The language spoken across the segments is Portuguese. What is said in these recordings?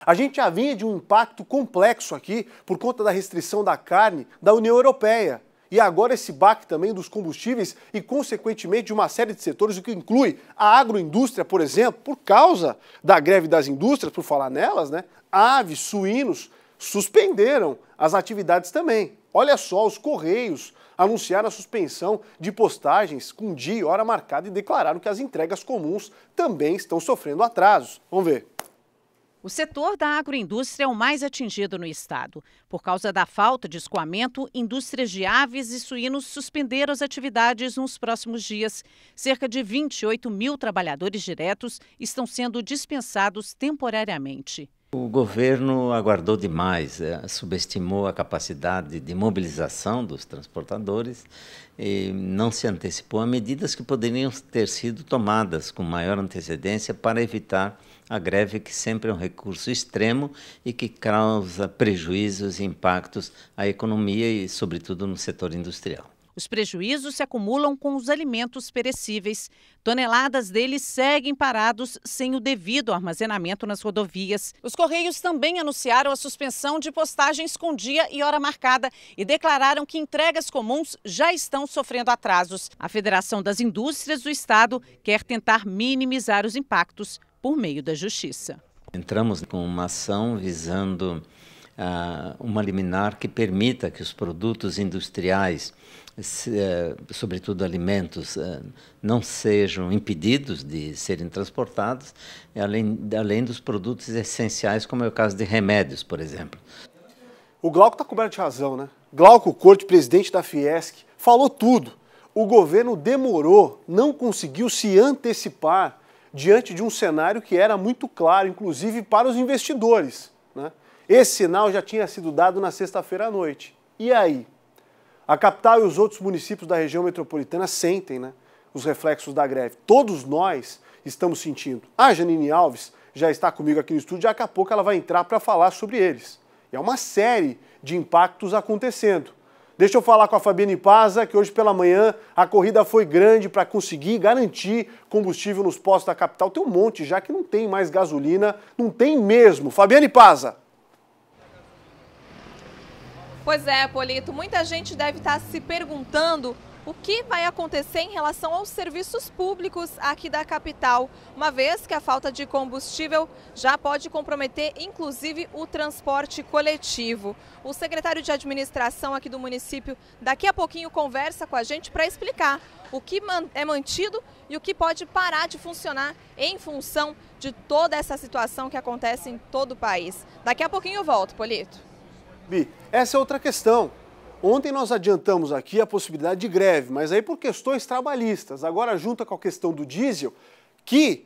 A gente já vinha de um impacto complexo aqui por conta da restrição da carne da União Europeia. E agora esse baque também dos combustíveis e, consequentemente, de uma série de setores, o que inclui a agroindústria, por exemplo, por causa da greve das indústrias, por falar nelas, né? Aves, suínos suspenderam as atividades também. Olha só, os Correios anunciaram a suspensão de postagens com dia e hora marcada e declararam que as entregas comuns também estão sofrendo atrasos. Vamos ver. O setor da agroindústria é o mais atingido no estado. Por causa da falta de escoamento, indústrias de aves e suínos suspenderam as atividades nos próximos dias. Cerca de 28 mil trabalhadores diretos estão sendo dispensados temporariamente. O governo aguardou demais, subestimou a capacidade de mobilização dos transportadores e não se antecipou a medidas que poderiam ter sido tomadas com maior antecedência para evitar a greve, que sempre é um recurso extremo e que causa prejuízos e impactos à economia e, sobretudo, no setor industrial. Os prejuízos se acumulam com os alimentos perecíveis. Toneladas deles seguem parados sem o devido armazenamento nas rodovias. Os Correios também anunciaram a suspensão de postagens com dia e hora marcada e declararam que entregas comuns já estão sofrendo atrasos. A Federação das Indústrias do Estado quer tentar minimizar os impactos por meio da Justiça. Entramos com uma ação visando uma liminar que permita que os produtos industriais, sobretudo alimentos, não sejam impedidos de serem transportados, além dos produtos essenciais, como é o caso de remédios, por exemplo. O Glauco está coberto de razão, né? Glauco Corte, presidente da Fiesc, falou tudo. O governo demorou, não conseguiu se antecipar diante de um cenário que era muito claro, inclusive para os investidores, né? Esse sinal já tinha sido dado na sexta-feira à noite. E aí? A capital e os outros municípios da região metropolitana sentem, né, os reflexos da greve. Todos nós estamos sentindo. A Janine Alves já está comigo aqui no estúdio, daqui a pouco ela vai entrar para falar sobre eles. E é uma série de impactos acontecendo. Deixa eu falar com a Fabiane Paza, que hoje pela manhã a corrida foi grande para conseguir garantir combustível nos postos da capital. Tem um monte já que não tem mais gasolina, não tem mesmo. Fabiane Paza. Pois é, Polito, muita gente deve estar se perguntando o que vai acontecer em relação aos serviços públicos aqui da capital, uma vez que a falta de combustível já pode comprometer, inclusive, o transporte coletivo. O secretário de administração aqui do município daqui a pouquinho conversa com a gente para explicar o que é mantido e o que pode parar de funcionar em função de toda essa situação que acontece em todo o país. Daqui a pouquinho eu volto, Polito. Bi, essa é outra questão. Ontem nós adiantamos aqui a possibilidade de greve, mas aí por questões trabalhistas. Agora junta com a questão do diesel, que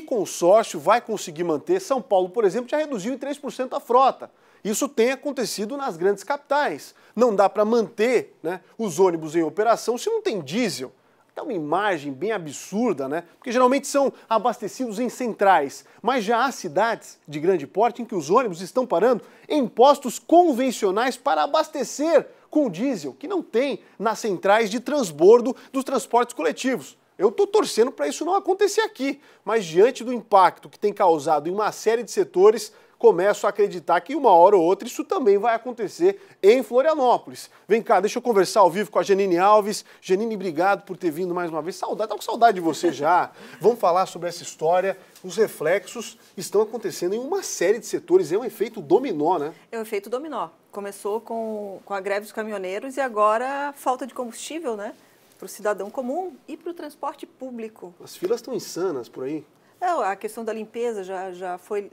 consórcio vai conseguir manter? São Paulo, por exemplo, já reduziu em 3% a frota. Isso tem acontecido nas grandes capitais. Não dá para manter, né, os ônibus em operação se não tem diesel. É uma imagem bem absurda, né? Porque geralmente são abastecidos em centrais, mas já há cidades de grande porte em que os ônibus estão parando em postos convencionais para abastecer com diesel, que não tem nas centrais de transbordo dos transportes coletivos. Eu estou torcendo para isso não acontecer aqui, mas diante do impacto que tem causado em uma série de setores, começo a acreditar que uma hora ou outra isso também vai acontecer em Florianópolis. Vem cá, deixa eu conversar ao vivo com a Janine Alves. Janine, obrigado por ter vindo mais uma vez. Saudade, estava com saudade de você já. Vamos falar sobre essa história. Os reflexos estão acontecendo em uma série de setores. É um efeito dominó, né? É um efeito dominó. Começou com a greve dos caminhoneiros e agora a falta de combustível, né? Para o cidadão comum e para o transporte público. As filas estão insanas por aí. A questão da limpeza já foi...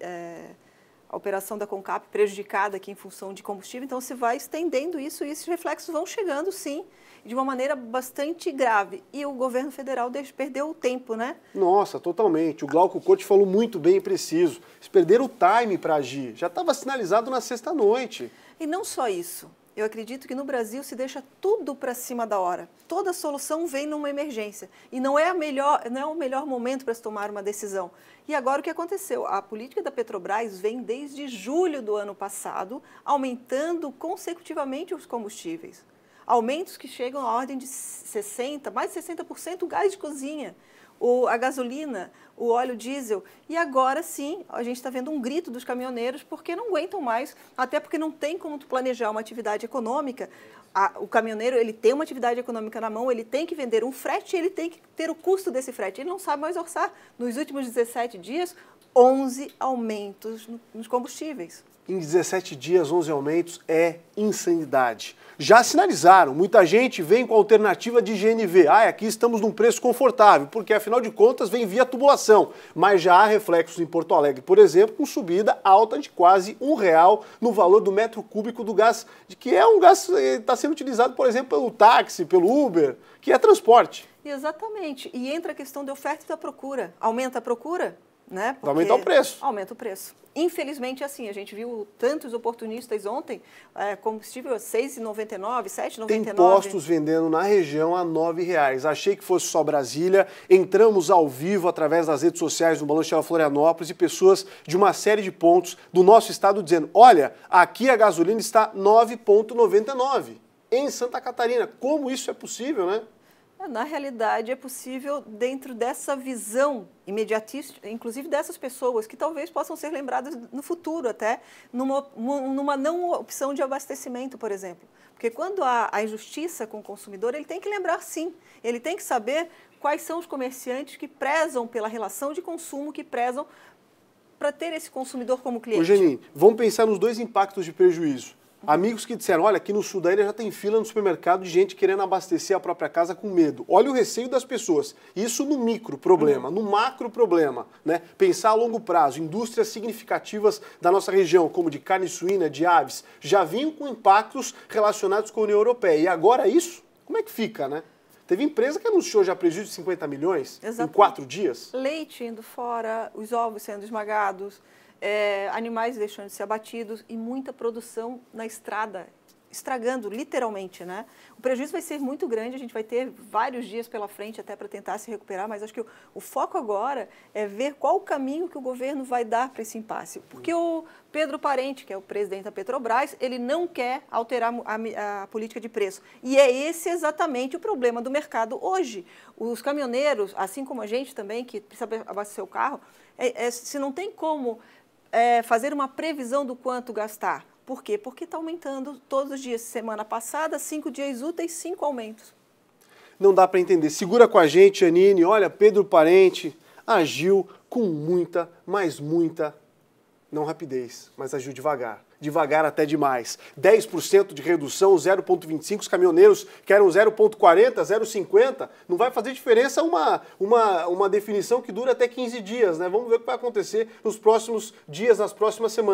a operação da Concap prejudicada aqui em função de combustível, então se vai estendendo isso e esses reflexos vão chegando, sim, de uma maneira bastante grave. E o governo federal perdeu o tempo, né? Nossa, totalmente. O Glauco Corte falou muito bem e preciso. Eles perderam o time para agir. Já estava sinalizado na sexta-noite. E não só isso. Eu acredito que no Brasil se deixa tudo para cima da hora. Toda solução vem numa emergência. E não é o melhor momento para se tomar uma decisão. E agora o que aconteceu? A política da Petrobras vem desde julho do ano passado, aumentando consecutivamente os combustíveis. Aumentos que chegam à ordem de 60%, mais de 60% o gás de cozinha. A gasolina, o óleo diesel. E agora sim, a gente está vendo um grito dos caminhoneiros porque não aguentam mais, até porque não tem como tu planejar uma atividade econômica. O caminhoneiro, ele tem uma atividade econômica na mão, ele tem que vender um frete e ele tem que ter o custo desse frete. Ele não sabe mais orçar. Nos últimos 17 dias, 11 aumentos nos combustíveis. Em 17 dias, 11 aumentos é insanidade. Já sinalizaram, muita gente vem com a alternativa de GNV. Aqui estamos num preço confortável, porque afinal de contas vem via tubulação. Mas já há reflexos em Porto Alegre, por exemplo, com subida alta de quase R$1 no valor do metro cúbico do gás, que é um gás que está sendo utilizado, por exemplo, pelo táxi, pelo Uber, que é transporte. Exatamente. E entra a questão da oferta e da procura. Aumenta a procura, né? Vai aumentar o preço. Aumenta o preço. Infelizmente, assim, a gente viu tantos oportunistas ontem, combustível a R$ 6,99, R$ 7,99. Tem postos vendendo na região a R$ 9,00. Achei que fosse só Brasília. Entramos ao vivo através das redes sociais do Balanço Florianópolis e pessoas de uma série de pontos do nosso estado dizendo, olha, aqui a gasolina está R$ 9,99 em Santa Catarina. Como isso é possível, né? Na realidade, é possível dentro dessa visão imediatista, inclusive dessas pessoas que talvez possam ser lembradas no futuro até, numa não opção de abastecimento, por exemplo. Porque quando há a injustiça com o consumidor, ele tem que lembrar sim, ele tem que saber quais são os comerciantes que prezam pela relação de consumo, que prezam para ter esse consumidor como cliente. Ô, Janine, vamos pensar nos dois impactos de prejuízo. Amigos que disseram, olha, aqui no sul da ilha já tem fila no supermercado de gente querendo abastecer a própria casa com medo. Olha o receio das pessoas. Isso no micro problema, no macro problema, né? Pensar a longo prazo, indústrias significativas da nossa região, como de carne suína, de aves, já vinham com impactos relacionados com a União Europeia. E agora isso, como é que fica, né? Teve empresa que anunciou já prejuízo de 50 milhões em 4 dias. Leite indo fora, os ovos sendo esmagados, animais deixando de ser abatidos e muita produção na estrada, estragando literalmente, né? O prejuízo vai ser muito grande, a gente vai ter vários dias pela frente até para tentar se recuperar, mas acho que o foco agora é ver qual o caminho que o governo vai dar para esse impasse. Porque o Pedro Parente, que é o presidente da Petrobras, ele não quer alterar a política de preço. E é esse exatamente o problema do mercado hoje. Os caminhoneiros, assim como a gente também, que precisa abastecer o carro, se não tem como fazer uma previsão do quanto gastar. Por quê? Porque está aumentando todos os dias. Semana passada, 5 dias úteis, 5 aumentos. Não dá para entender. Segura com a gente, Janine. Olha, Pedro Parente agiu com muita, mas muita, não rapidez, mas agiu devagar. Devagar até demais. 10% de redução, 0,25. Os caminhoneiros querem 0,40, 0,50. Não vai fazer diferença uma definição que dura até 15 dias, né? Vamos ver o que vai acontecer nos próximos dias, nas próximas semanas.